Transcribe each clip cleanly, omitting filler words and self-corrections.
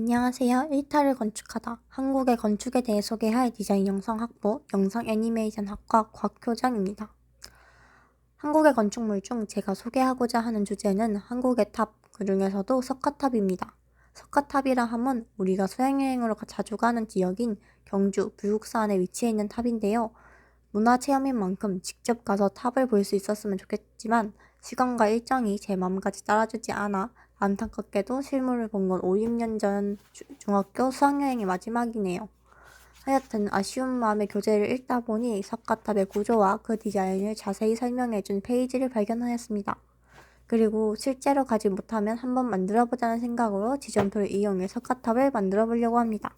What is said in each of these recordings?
안녕하세요. 일탈을 건축하다. 한국의 건축에 대해 소개할 디자인 영상학부 영상 애니메이션학과 곽효정입니다. 한국의 건축물 중 제가 소개하고자 하는 주제는 한국의 탑, 그 중에서도 석가탑입니다. 석가탑이라 함은 우리가 수학여행으로 자주 가는 지역인 경주, 불국사안에 위치해 있는 탑인데요. 문화체험인 만큼 직접 가서 탑을 볼 수 있었으면 좋겠지만 시간과 일정이 제 마음까지 따라주지 않아 안타깝게도 실물을 본 건 5, 6년 전 중학교 수학여행의 마지막이네요. 하여튼 아쉬운 마음에 교재를 읽다 보니 석가탑의 구조와 그 디자인을 자세히 설명해준 페이지를 발견하였습니다. 그리고 실제로 가지 못하면 한번 만들어보자는 생각으로 지점표를 이용해 석가탑을 만들어 보려고 합니다.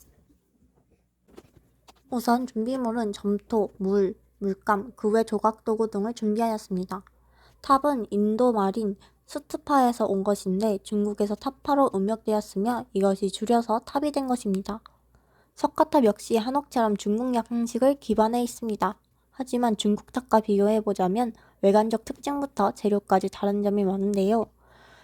우선 준비물은 점토, 물, 물감, 그 외 조각도구 등을 준비하였습니다. 탑은 인도 말인 수트파에서 온 것인데 중국에서 탑파로 음역되었으며 이것이 줄여서 탑이 된 것입니다. 석가탑 역시 한옥처럼 중국 양식을 기반해 있습니다. 하지만 중국 탑과 비교해보자면 외관적 특징부터 재료까지 다른 점이 많은데요.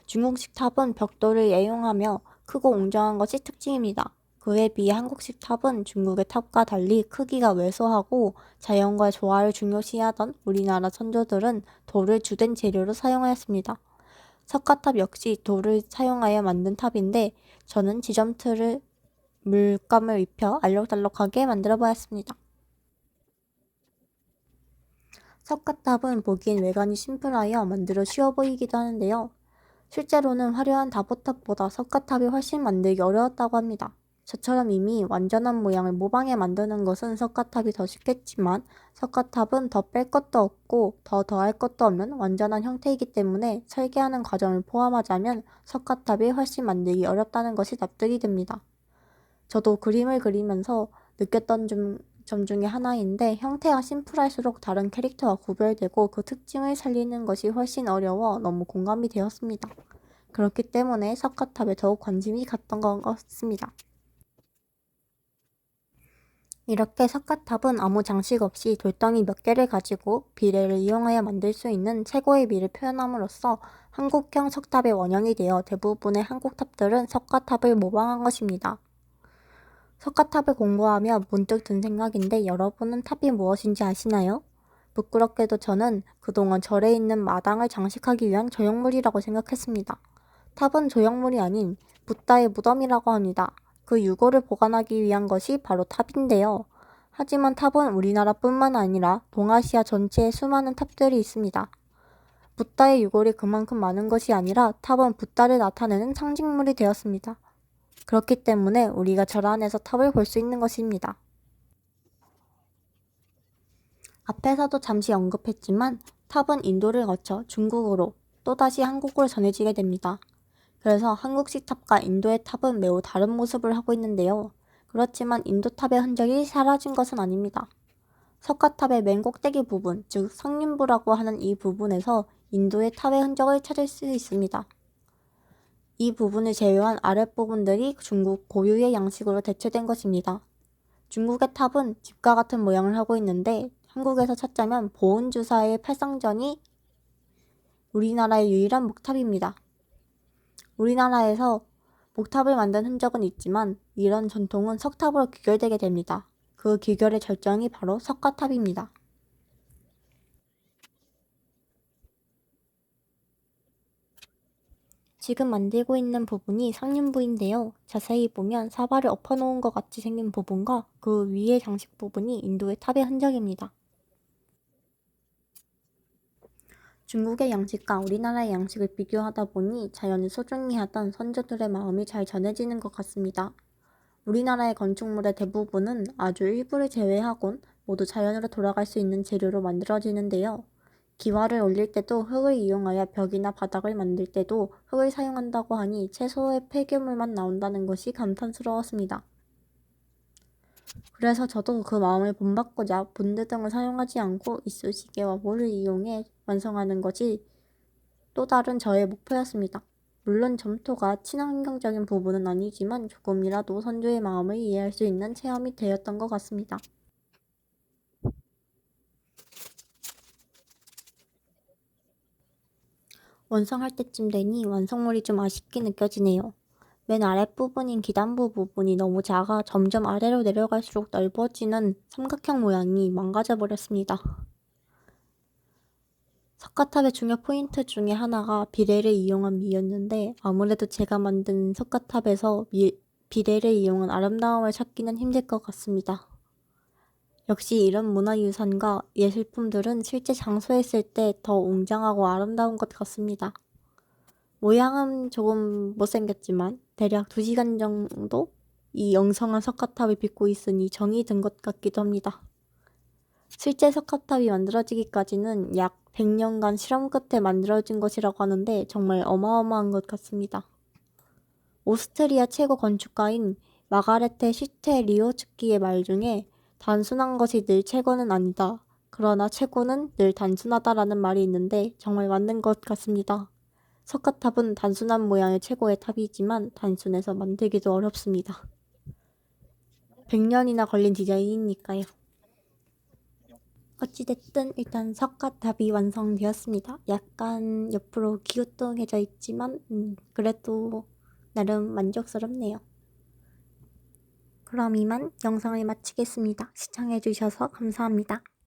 중국식 탑은 벽돌을 애용하며 크고 웅장한 것이 특징입니다. 그에 비해 한국식 탑은 중국의 탑과 달리 크기가 왜소하고 자연과 조화를 중요시하던 우리나라 선조들은 돌을 주된 재료로 사용하였습니다. 석가탑 역시 돌을 사용하여 만든 탑인데 저는 지점틀을 물감을 입혀 알록달록하게 만들어 보았습니다. 석가탑은 보기엔 외관이 심플하여 만들어 쉬워 보이기도 하는데요. 실제로는 화려한 다보탑보다 석가탑이 훨씬 만들기 어려웠다고 합니다. 저처럼 이미 완전한 모양을 모방해 만드는 것은 석가탑이 더 쉽겠지만 석가탑은 더 뺄 것도 없고 더 더할 것도 없는 완전한 형태이기 때문에 설계하는 과정을 포함하자면 석가탑이 훨씬 만들기 어렵다는 것이 납득이 됩니다. 저도 그림을 그리면서 느꼈던 점 중에 하나인데 형태가 심플할수록 다른 캐릭터와 구별되고 그 특징을 살리는 것이 훨씬 어려워 너무 공감이 되었습니다. 그렇기 때문에 석가탑에 더욱 관심이 갔던 것 같습니다. 이렇게 석가탑은 아무 장식 없이 돌덩이 몇 개를 가지고 비례를 이용하여 만들 수 있는 최고의 미를 표현함으로써 한국형 석탑의 원형이 되어 대부분의 한국 탑들은 석가탑을 모방한 것입니다. 석가탑을 공부하며 문득 든 생각인데 여러분은 탑이 무엇인지 아시나요? 부끄럽게도 저는 그동안 절에 있는 마당을 장식하기 위한 조형물이라고 생각했습니다. 탑은 조형물이 아닌 붓다의 무덤이라고 합니다. 그 유골을 보관하기 위한 것이 바로 탑인데요. 하지만 탑은 우리나라뿐만 아니라 동아시아 전체에 수많은 탑들이 있습니다. 붓다의 유골이 그만큼 많은 것이 아니라 탑은 붓다를 나타내는 상징물이 되었습니다. 그렇기 때문에 우리가 절 안에서 탑을 볼 수 있는 것입니다. 앞에서도 잠시 언급했지만 탑은 인도를 거쳐 중국으로 또다시 한국으로 전해지게 됩니다. 그래서 한국식 탑과 인도의 탑은 매우 다른 모습을 하고 있는데요. 그렇지만 인도 탑의 흔적이 사라진 것은 아닙니다. 석가탑의 맨 꼭대기 부분, 즉 상륜부라고 하는 이 부분에서 인도의 탑의 흔적을 찾을 수 있습니다. 이 부분을 제외한 아랫부분들이 중국 고유의 양식으로 대체된 것입니다. 중국의 탑은 집과 같은 모양을 하고 있는데 한국에서 찾자면 보은주사의 팔상전이 우리나라의 유일한 목탑입니다. 우리나라에서 목탑을 만든 흔적은 있지만 이런 전통은 석탑으로 귀결되게 됩니다. 그 귀결의 절정이 바로 석가탑입니다. 지금 만들고 있는 부분이 상륜부인데요. 자세히 보면 사발을 엎어놓은 것 같이 생긴 부분과 그 위의 장식 부분이 인도의 탑의 흔적입니다. 중국의 양식과 우리나라의 양식을 비교하다 보니 자연을 소중히 하던 선조들의 마음이 잘 전해지는 것 같습니다. 우리나라의 건축물의 대부분은 아주 일부를 제외하곤 모두 자연으로 돌아갈 수 있는 재료로 만들어지는데요. 기와를 올릴 때도 흙을 이용하여 벽이나 바닥을 만들 때도 흙을 사용한다고 하니 채소의 폐기물만 나온다는 것이 감탄스러웠습니다. 그래서 저도 그 마음을 본받고자 본드 등을 사용하지 않고 이쑤시개와 모를 이용해 완성하는 것이 또 다른 저의 목표였습니다. 물론 점토가 친환경적인 부분은 아니지만 조금이라도 선조의 마음을 이해할 수 있는 체험이 되었던 것 같습니다. 완성할 때쯤 되니 완성물이 좀 아쉽게 느껴지네요. 맨 아랫부분인 기단부 부분이 너무 작아 점점 아래로 내려갈수록 넓어지는 삼각형 모양이 망가져 버렸습니다. 석가탑의 중요 포인트 중에 하나가 비례를 이용한 미였는데 아무래도 제가 만든 석가탑에서 비례를 이용한 아름다움을 찾기는 힘들 것 같습니다. 역시 이런 문화유산과 예술품들은 실제 장소에 있을 때 더 웅장하고 아름다운 것 같습니다. 모양은 조금 못생겼지만 대략 2시간 정도 이 영성한 석가탑을 빚고 있으니 정이 든 것 같기도 합니다. 실제 석가탑이 만들어지기까지는 약 100년간 실험 끝에 만들어진 것이라고 하는데 정말 어마어마한 것 같습니다. 오스트리아 최고 건축가인 마가레테 슈테리오츠키의 말 중에 단순한 것이 늘 최고는 아니다. 그러나 최고는 늘 단순하다라는 말이 있는데 정말 맞는 것 같습니다. 석가탑은 단순한 모양의 최고의 탑이지만 단순해서 만들기도 어렵습니다. 100년이나 걸린 디자인이니까요. 어찌됐든 일단 석가탑이 완성되었습니다. 약간 옆으로 기우뚱해져 있지만 그래도 나름 만족스럽네요. 그럼 이만 영상을 마치겠습니다. 시청해주셔서 감사합니다.